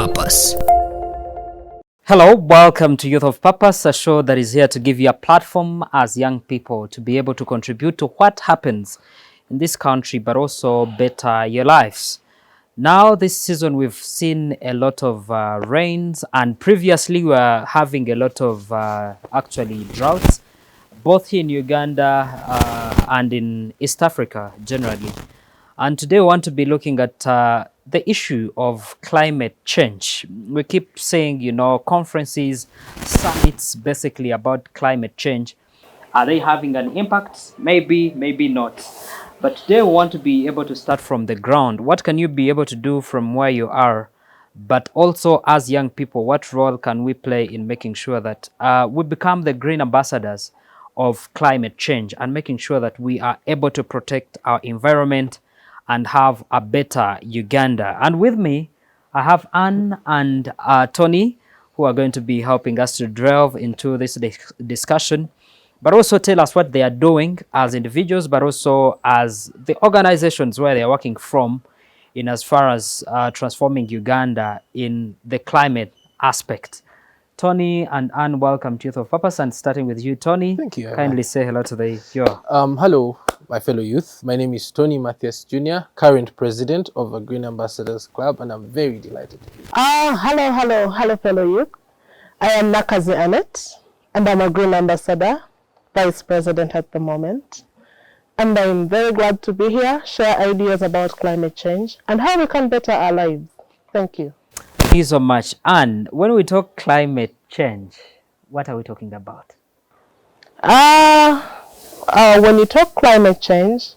Purpose. Hello, welcome to Youth of Purpose, a show that is here to give you a platform as young people to be able to contribute to what happens in this country, but also better your lives. Now, this season, we've seen a lot of rains, and previously we were having a lot of actually droughts, both here in Uganda and in East Africa generally. And today we want to be looking at the issue of climate change. We keep saying, conferences, summits, basically about climate change. Are they having an impact? Maybe, maybe not. But today we want to be able to start from the ground. What can you be able to do from where you are? But also as young people, what role can we play in making sure that we become the green ambassadors of climate change and making sure that we are able to protect our environment and have a better Uganda. And with me, I have Anne and Tony, who are going to be helping us to delve into this discussion, but also tell us what they are doing as individuals, but also as the organizations where they are working from in as far as transforming Uganda in the climate aspect. Tony and Anne, welcome to Youth of Purpose, and starting with you, Tony. Thank you. Kindly say hello to the viewer. Hello, my fellow youth. My name is Tony Matthias Jr., current president of a Green Ambassadors Club, and I'm very delighted to be here. Hello, fellow youth. I am Nakazi Annette, and I'm a Green Ambassador, vice president at the moment. And I'm very glad to be here, share ideas about climate change and how we can better our lives. Thank you. Thank you so much. And when we talk climate change, what are we talking about? When you talk climate change,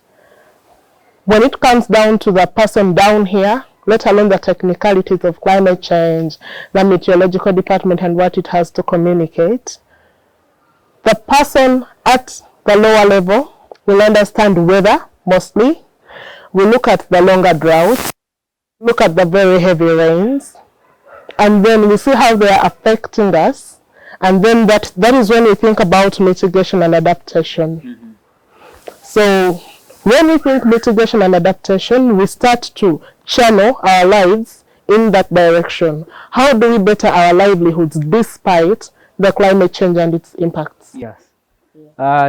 when it comes down to the person down here, let alone the technicalities of climate change, the meteorological department and what it has to communicate, the person at the lower level will understand weather mostly. We look at the longer droughts, look at the very heavy rains, and then we see how they are affecting us. And then that is when we think about mitigation and adaptation. Mm-hmm. So when we think mitigation and adaptation, we start to channel our lives in that direction. How do we better our livelihoods despite the climate change and its impacts? Yes.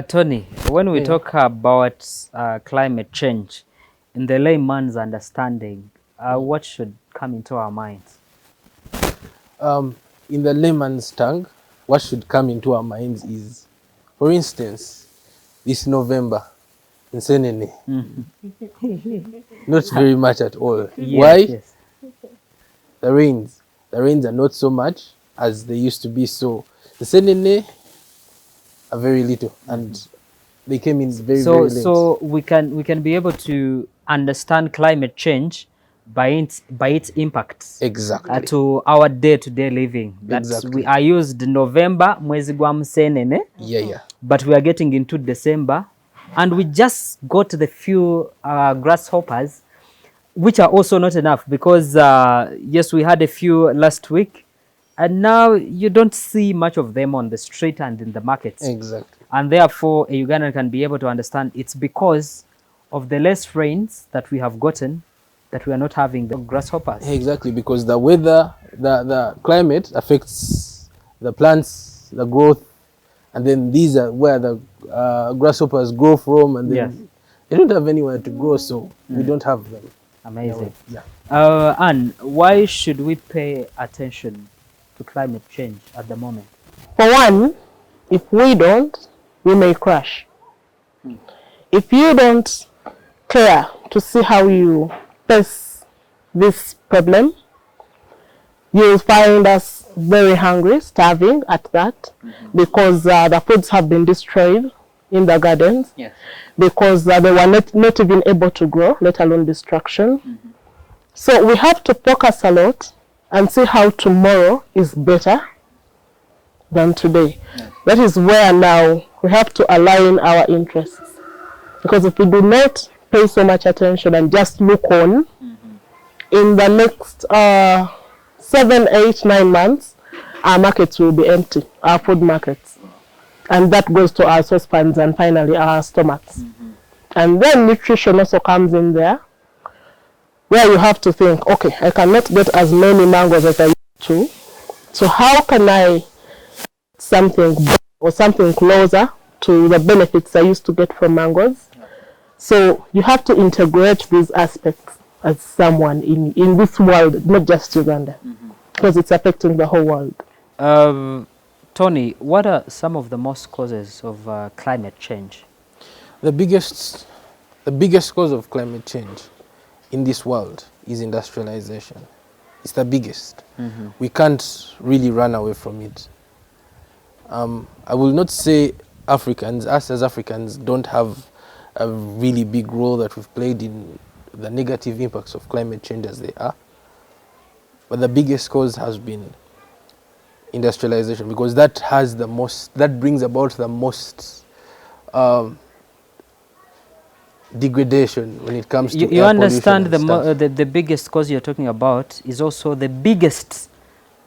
Tony, when we talk about climate change, in the layman's understanding, what should come into our minds? In the layman's tongue, what should come into our minds is, for instance, this November, in Senene, not very much at all. Yes, Why? Yes. The rains are not so much as they used to be. So the Senene are very little, and they came in very late. So we can be able to understand climate change by its impacts Exactly. to our day-to-day living. Exactly. We are used November, mwezi gwa Musenene, but we are getting into December, and we just got the few grasshoppers, which are also not enough because yes, we had a few last week, and now you don't see much of them on the street and in the markets. Exactly. And therefore, a Ugandan can be able to understand it's because of the less rains that we have gotten that we are not having the grasshoppers. Exactly, because the weather, the climate affects the plants, the growth, and then these are where the grasshoppers grow from, and then they don't have anywhere to grow, so we don't have them. Amazing. Yeah. Anne, why should we pay attention to climate change at the moment? For one, if we don't, we may crash. If you don't care to see how you face this problem, you'll find us very hungry, starving at that, because the foods have been destroyed in the gardens, because they were not even able to grow, let alone destruction. So we have to focus a lot and see how tomorrow is better than today. That is where now we have to align our interests. Because if we do not pay so much attention and just look on, in the next 7, 8, 9 months, our markets will be empty, our food markets. And that goes to our saucepans and finally our stomachs. And then nutrition also comes in there. where you have to think, okay, I cannot get as many mangoes as I used to. So how can I something or something closer to the benefits I used to get from mangoes? So you have to integrate these aspects as someone in this world, not just Uganda, because it's affecting the whole world. Tony, what are some of the most causes of climate change? The biggest cause of climate change in this world is industrialization. It's the biggest. We can't really run away from it. I will not say us as Africans don't have a really big role that we've played in the negative impacts of climate change as they are. But the biggest cause has been industrialization, because that brings about the most degradation when it comes to you air understand pollution the biggest cause you're talking about is also the biggest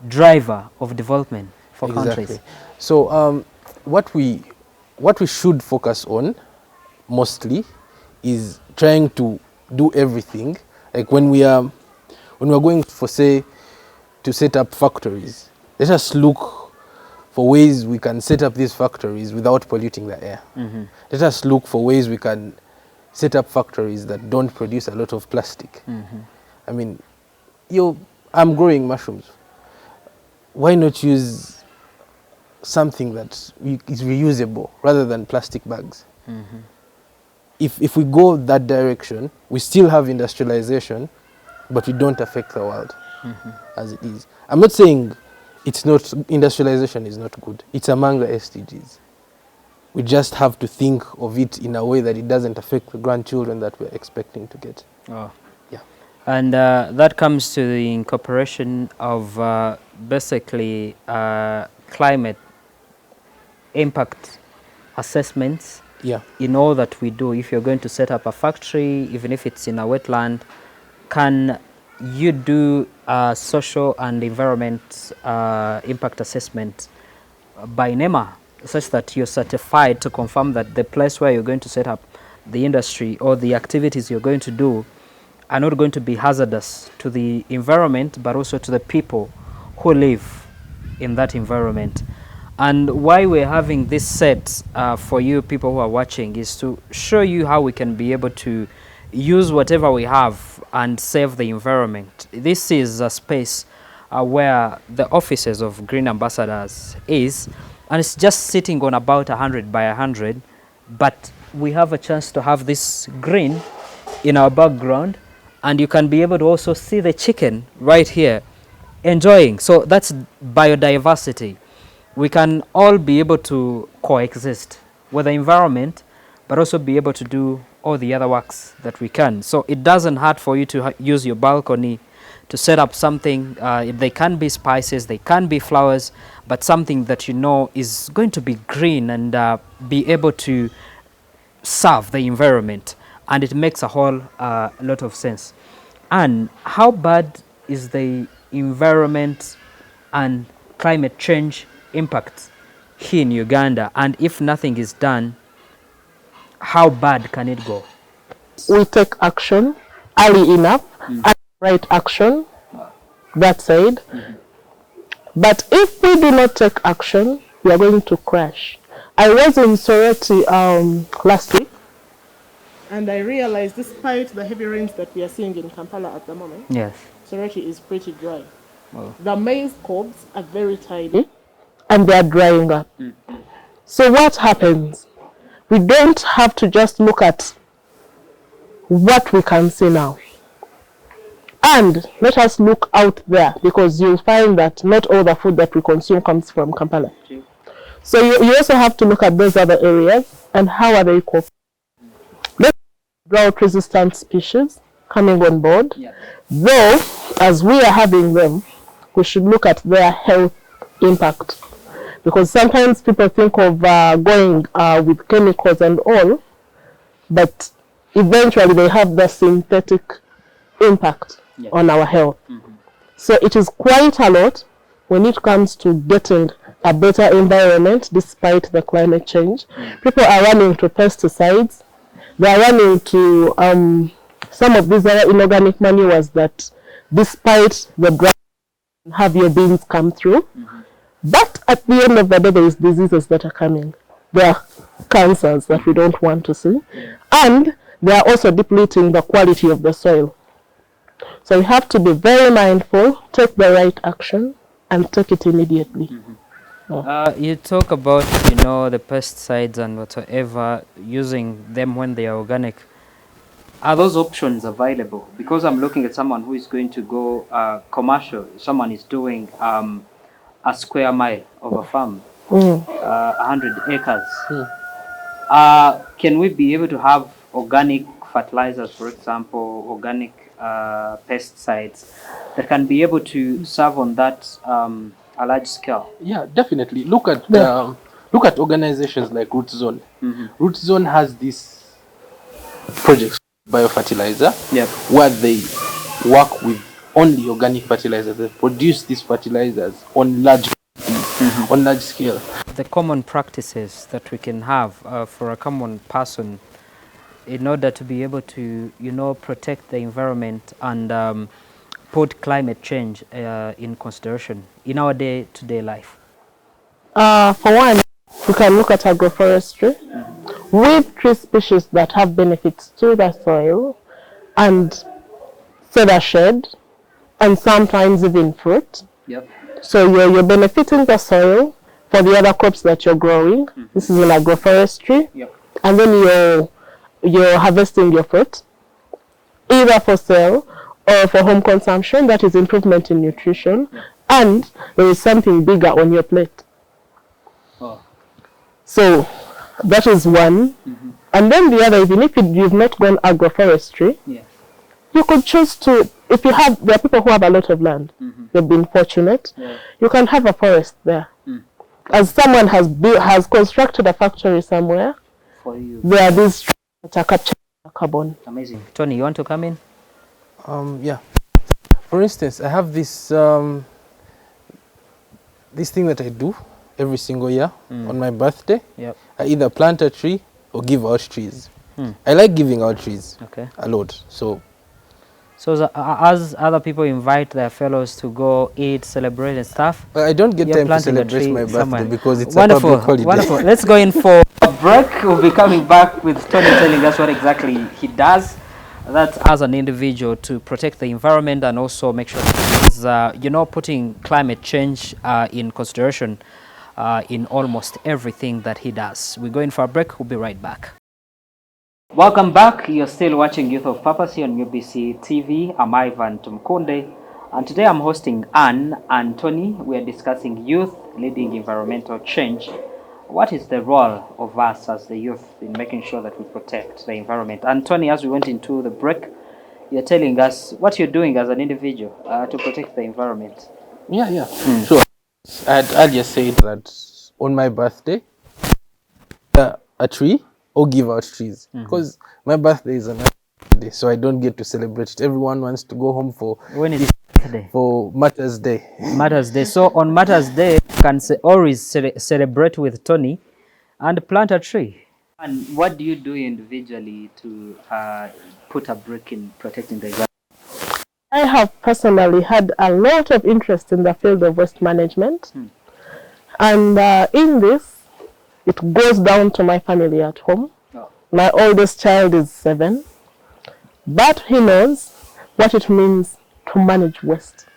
driver of development for countries. So what we should focus on mostly is trying to do everything. Like when we're going for, say, to set up factories, let us look for ways we can set up these factories without polluting the air. Let us look for ways we can set up factories that don't produce a lot of plastic. I mean, I'm growing mushrooms. Why not use something that is reusable rather than plastic bags? If we go that direction, we still have industrialization, but we don't affect the world as it is. I'm not saying industrialization is not good. It's among the SDGs. We just have to think of it in a way that it doesn't affect the grandchildren that we're expecting to get. Oh. Yeah. And that comes to the incorporation of basically climate impact assessments in all that we do. If you're going to set up a factory, even if it's in a wetland, can you do social and environment impact assessment by NEMA, such that you're certified to confirm that the place where you're going to set up the industry or the activities you're going to do are not going to be hazardous to the environment, but also to the people who live in that environment? And why we're having this set for you people who are watching is to show you how we can be able to use whatever we have and save the environment. This is a space where the offices of Green Ambassadors is, and it's just sitting on about 100 by 100, but we have a chance to have this green in our background, and you can be able to also see the chicken right here enjoying. So that's biodiversity. We can all be able to coexist with the environment, but also be able to do all the other works that we can. So it doesn't hurt for you to use your balcony to set up something. They can be spices, they can be flowers, but something that you know is going to be green and be able to serve the environment. And it makes a whole lot of sense. And how bad is the environment and climate change impact here in Uganda? And if nothing is done, how bad can it go? We take action early enough and right action, that said. But if we do not take action, we are going to crash. I was in Soroti last week, and I realized despite the heavy rains that we are seeing in Kampala at the moment, Yes. Soroti is pretty dry. Well. The maize cobs are very tiny and they are drying up. So what happens? We don't have to just look at what we can see now. And let us look out there, because you'll find that not all the food that we consume comes from Kampala. So you also have to look at those other areas and how are they coping. Let's drought-resistant species coming on board. Though, as we are having them, we should look at their health impact. Because sometimes people think of going with chemicals and all, but eventually they have the synthetic impact on our health. So it is quite a lot when it comes to getting a better environment despite the climate change. People are running to pesticides, they are running to some of these other inorganic manures that, despite the drought, have your beans come through. But at the end of the day, there is diseases that are coming. There are cancers that we don't want to see. And they are also depleting the quality of the soil. So we have to be very mindful, take the right action, and take it immediately. You talk about, the pesticides and whatsoever, using them when they are organic. Are those options available? Because I'm looking at someone who is going to go commercial. Someone is doing a square mile of a farm, 100 acres. Can we be able to have organic fertilizers, for example, organic pesticides that can be able to serve on that a large scale? Yeah, definitely. Look at organizations like Root Zone. Root Zone has this project, biofertilizer, where they work with only organic fertilizers. They produce these fertilizers on large scale. The common practices that we can have for a common person in order to be able to, protect the environment and put climate change in consideration in our day-to-day life. For one, we can look at agroforestry with tree species that have benefits to the soil and feather shed, and sometimes even fruit. So you're benefiting the soil for the other crops that you're growing. This is an agroforestry. And then you're harvesting your fruit, either for sale or for home consumption. That is improvement in nutrition. And there is something bigger on your plate. So that is one. And then the other, even if you've not gone agroforestry, you could choose to, there are people who have a lot of land, they've been fortunate, you can have a forest there. As someone has constructed a factory somewhere, for you, there are these trees that are capturing carbon. Amazing. Tony, you want to come in? Yeah. For instance, I have this this thing that I do every single year on my birthday. I either plant a tree or give out trees. I like giving out trees a lot. So as other people invite their fellows to go eat, celebrate and stuff, I don't get time to celebrate my birthday because it's a public holiday. Wonderful. Let's go in for a break. We'll be coming back with Tony telling us what exactly he does. That as an individual to protect the environment and also make sure that he's, putting climate change in consideration in almost everything that he does. We're going for a break. We'll be right back. Welcome back. You're still watching Youth of Purpose here on UBC TV. I'm Ivan Tumkunde, and today I'm hosting Anne and Tony. We are discussing youth leading environmental change. What is the role of us as the youth in making sure that we protect the environment? And Tony, as we went into the break, you're telling us what you're doing as an individual to protect the environment. Sure. I had earlier said that on my birthday, a tree or give out trees, because my birthday is another day, so I don't get to celebrate it. Everyone wants to go home for Mother's Day. Mother's Day. So on Mother's Day, you can always celebrate with Tony and plant a tree. And what do you do individually to put a break in protecting the environment? I have personally had a lot of interest in the field of waste management. And in this, it goes down to my family at home. My oldest child is 7, but he knows what it means to manage waste.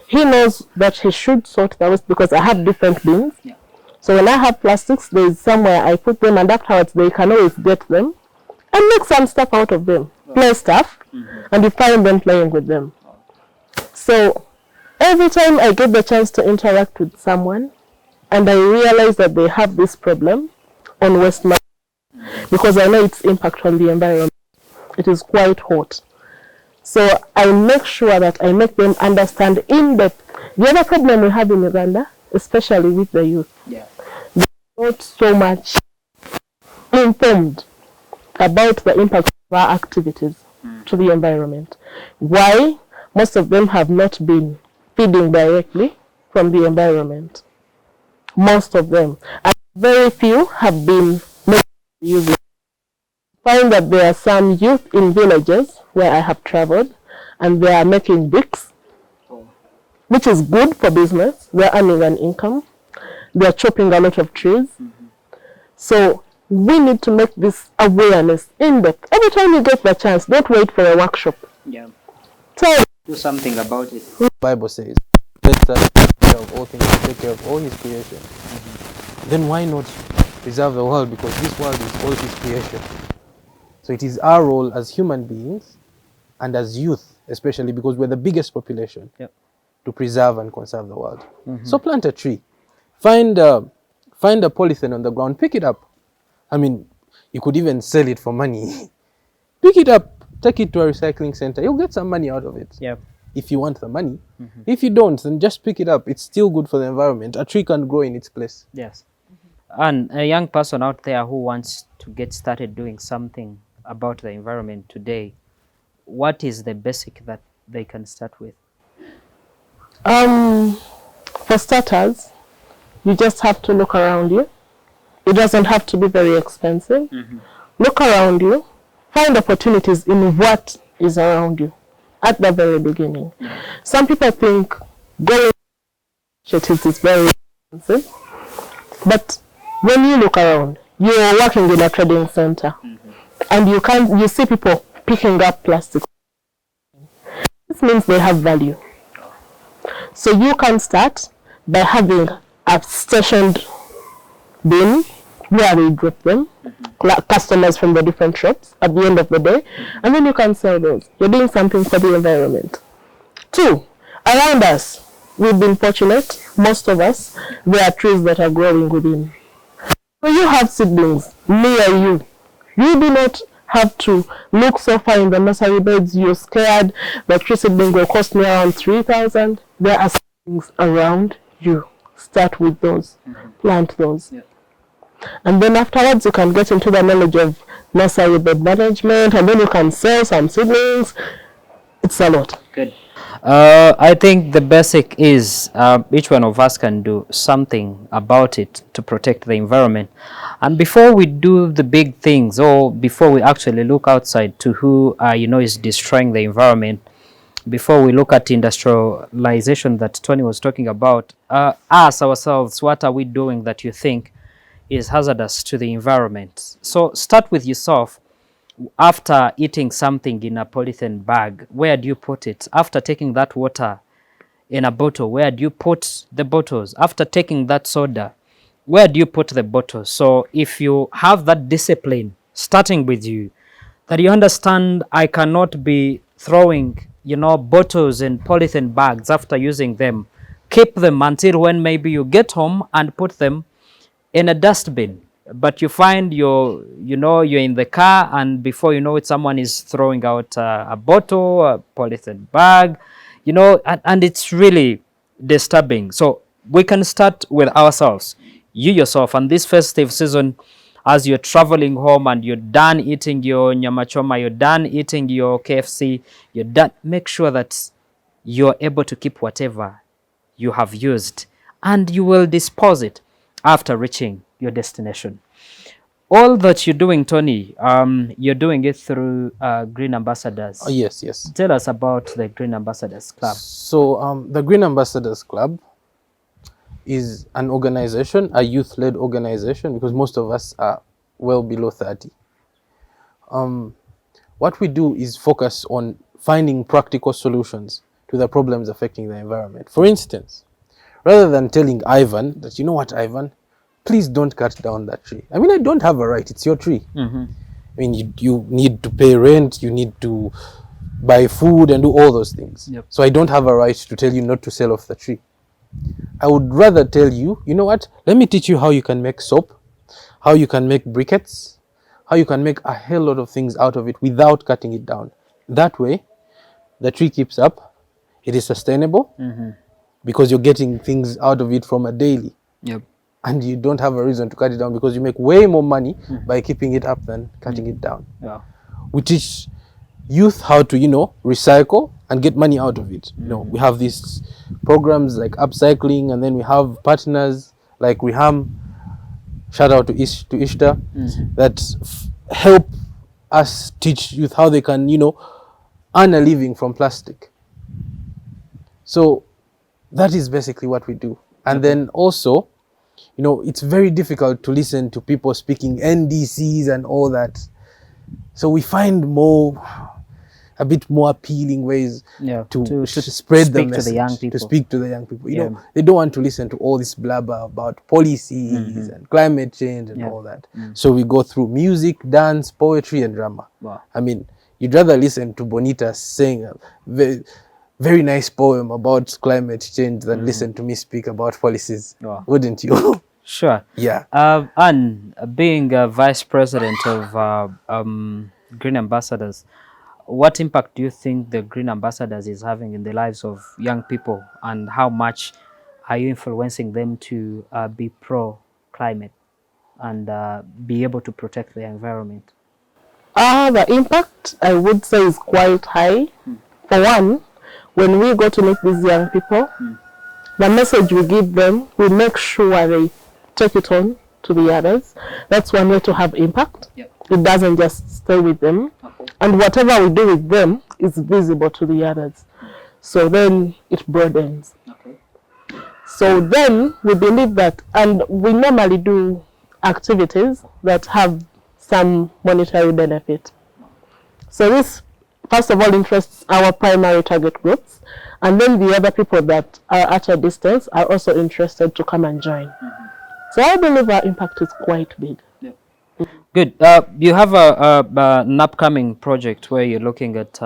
He knows that he should sort the waste because I have different bins. So when I have plastics, there is somewhere I put them, and afterwards they can always get them and make some stuff out of them, play stuff, and you find them playing with them. So every time I get the chance to interact with someone, and I realize that they have this problem on waste management, because I know its impact on the environment. It is quite hot. So I make sure that I make them understand in depth. The other problem we have in Uganda, especially with the youth, they're not so much informed about the impact of our activities to the environment. Why? Most of them have not been feeding directly from the environment. Most of them. And very few have been using. Find that there are some youth in villages where I have traveled, and they are making bricks, which is good for business. They're earning an income. They're chopping a lot of trees. So we need to make this awareness in depth. Every time you get the chance, don't wait for a workshop. Yeah. So Do something about it. The Bible says, let us take care of all things, take care of all his creation. Then why not preserve the world? Because this world is all his creation. So it is our role as human beings and as youth, especially because we're the biggest population, to preserve and conserve the world. So plant a tree. Find a polythene on the ground, pick it up. I mean, you could even sell it for money. Pick it up, take it to a recycling center. You'll get some money out of it. Yeah. If you want the money. If you don't, then just pick it up. It's still good for the environment. A tree can grow in its place. Yes. And a young person out there who wants to get started doing something about the environment today, what is the basic that they can start with? for starters, you just have to look around you. It doesn't have to be very expensive. Look around you, find opportunities in what is around you at the very beginning. Some people think going to initiatives is very expensive, but when you look around, you're working in a trading center, and you see people picking up plastic. This means they have value. So you can start by having a stationed bin where we drop them, customers from the different shops at the end of the day, and then you can sell those. You're doing something for the environment. 2, around us, we've been fortunate, most of us, there are trees that are growing within. So you have seedlings near you. You do not have to look so far in the nursery beds. You're scared the tree seedling will cost me around 3,000. There are seedlings around you. Start with those. Plant those. Yeah. And then afterwards you can get into the knowledge of nursery bed management, and then you can sell some seedlings. It's a lot. Good. I think the basic is each one of us can do something about it to protect the environment. And before we do the big things, or before we actually look outside to who is destroying the environment, before we look at industrialization that Tony was talking about, ask ourselves, what are we doing that you think is hazardous to the environment? So start with yourself. After eating something in a polythene bag, where do you put it? After taking that water in a bottle, where do you put the bottles? After taking that soda, where do you put the bottles? So if you have that discipline starting with you, that you understand, I cannot be throwing bottles in polythene bags after using them. Keep them until when maybe you get home and put them in a dustbin. But you find you're in the car, and before you know it, someone is throwing out a bottle, a polythene bag, and it's really disturbing. So we can start with ourselves, you yourself, and this festive season, as you're traveling home and you're done eating your nyama choma, you're done eating your KFC, you're done, make sure that you're able to keep whatever you have used, and you will dispose it after reaching your destination. All that you're doing, Tony, you're doing it through Green Ambassadors. Oh, yes. Tell us about the Green Ambassadors Club. So the Green Ambassadors Club is an organization, a youth-led organization, because most of us are well below 30. What we do is focus on finding practical solutions to the problems affecting the environment. For instance, rather than telling Ivan that, you know what, Ivan, please don't cut down that tree. I mean, I don't have a right. It's your tree. I mean, you need to pay rent, you need to buy food and do all those things. Yep. So I don't have a right to tell you not to sell off the tree. I would rather tell you, you know what, let me teach you how you can make soap, how you can make briquettes, how you can make a hell lot of things out of it without cutting it down. That way, the tree keeps up, it is sustainable, because you're getting things out of it from a daily. Yep. And you don't have a reason to cut it down because you make way more money by keeping it up than cutting it down. Yeah. We teach youth how to, recycle and get money out of it. We have these programs like upcycling, and then we have partners like Riham, shout out to Ishta, that help us teach youth how they can, earn a living from plastic. So that is basically what we do. And then also, you know, it's very difficult to listen to people speaking NDCs and all that. So we find a bit more appealing ways to spread the message, to the young people. To speak to the young people. You know, they don't want to listen to all this blabber about policies and climate change and all that. So we go through music, dance, poetry, and drama. Wow. I mean, you'd rather listen to Bonita sing a very nice poem about climate change than listen to me speak about policies, wouldn't you? Sure. Yeah. And being a vice president of Green Ambassadors, what impact do you think the Green Ambassadors is having in the lives of young people, and how much are you influencing them to be pro-climate and be able to protect the environment? The impact, I would say, is quite high. For one, when we go to meet these young people, the message we give them, we make sure they take it on to the others. That's one way to have impact. It doesn't just stay with them. And whatever we do with them is visible to the others. So then it broadens. So then we believe that, and we normally do activities that have some monetary benefit. So this, first of all, interests our primary target groups, and then the other people that are at a distance are also interested to come and join. So I believe our impact is quite big. Good. You have an upcoming project where you're looking at,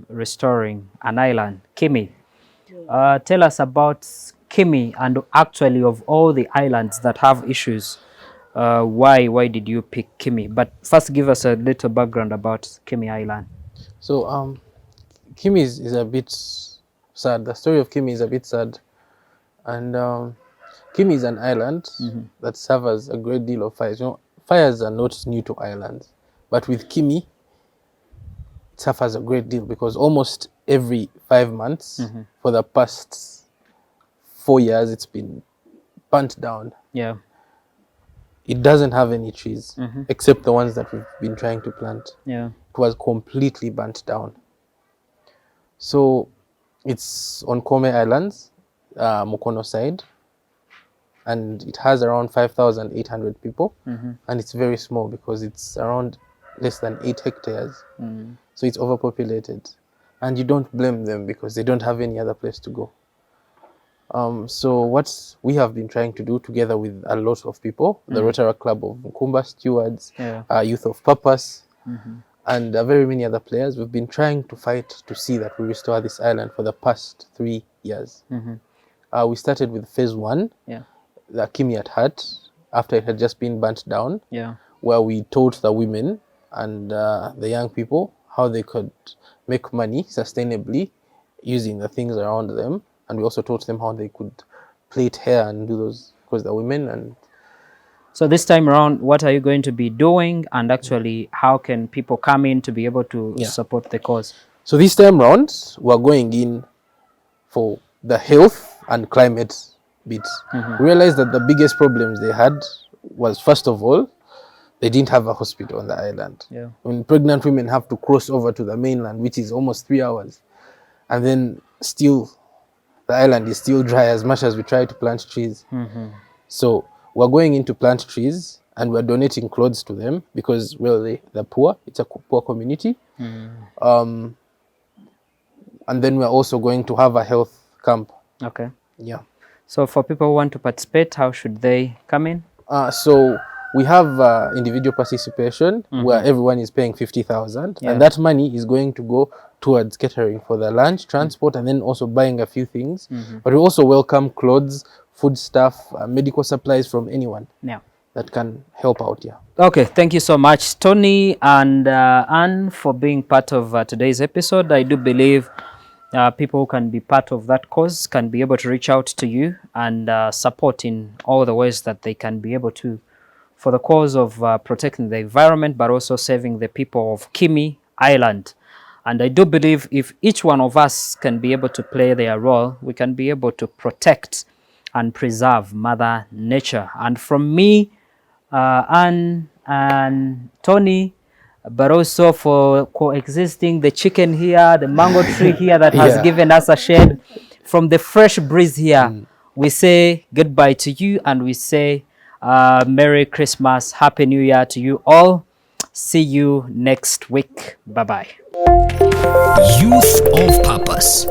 restoring an island, Kimi. Tell us about Kimi, and actually of all the islands that have issues, why did you pick Kimi? But first, give us a little background about Kimi Island. So Kimi is a bit sad. The story of Kimi is a bit sad, and Kimi is an island that suffers a great deal of fires. You know, fires are not new to islands, but with Kimi, it suffers a great deal because almost every 5 months for the past 4 years, it's been burnt down. Yeah. It doesn't have any trees except the ones that we've been trying to plant. Yeah. It was completely burnt down. So it's on Kome Islands, Mukono side, and it has around 5,800 people, and it's very small because it's around less than 8 hectares. So it's overpopulated, and you don't blame them because they don't have any other place to go. So what we have been trying to do together with a lot of people, the Rotary Club of Mukumba, stewards, Youth of Purpose, and very many other players, we've been trying to fight to see that we restore this island for the past 3 years. We started with phase 1, the Kimi at Heart, after it had just been burnt down, where we taught the women and the young people how they could make money sustainably using the things around them. And we also taught them how they could plait hair and do those, because they're women. And so this time around, what are you going to be doing, and actually how can people come in to be able to support the cause? So this time around, we're going in for the health and climate bit. We realized that the biggest problems they had was, first of all, they didn't have a hospital on the island. When pregnant women have to cross over to the mainland, which is almost 3 hours, and then still the island is still dry as much as we try to plant trees. So we're going in to plant trees, and we're donating clothes to them because, well, they're poor. It's a poor community. And then we're also going to have a health camp. Okay. Yeah. So for people who want to participate, how should they come in? So we have individual participation where everyone is paying 50,000, and that money is going to go towards catering for the lunch, transport, and then also buying a few things. But we also welcome clothes, food stuff, medical supplies from anyone that can help out. Okay, thank you so much, Tony and Anne, for being part of today's episode. I do believe people who can be part of that cause can be able to reach out to you and support in all the ways that they can be able to, for the cause of protecting the environment, but also saving the people of Kimi Island. And I do believe if each one of us can be able to play their role, we can be able to protect and preserve Mother Nature. And from me, Anne and Tony, but also for coexisting the chicken here, the mango tree here that has given us a shade from the fresh breeze here. We say goodbye to you, and we say Merry Christmas, Happy New Year to you all. See you next week. Bye-bye. Youth of Purpose.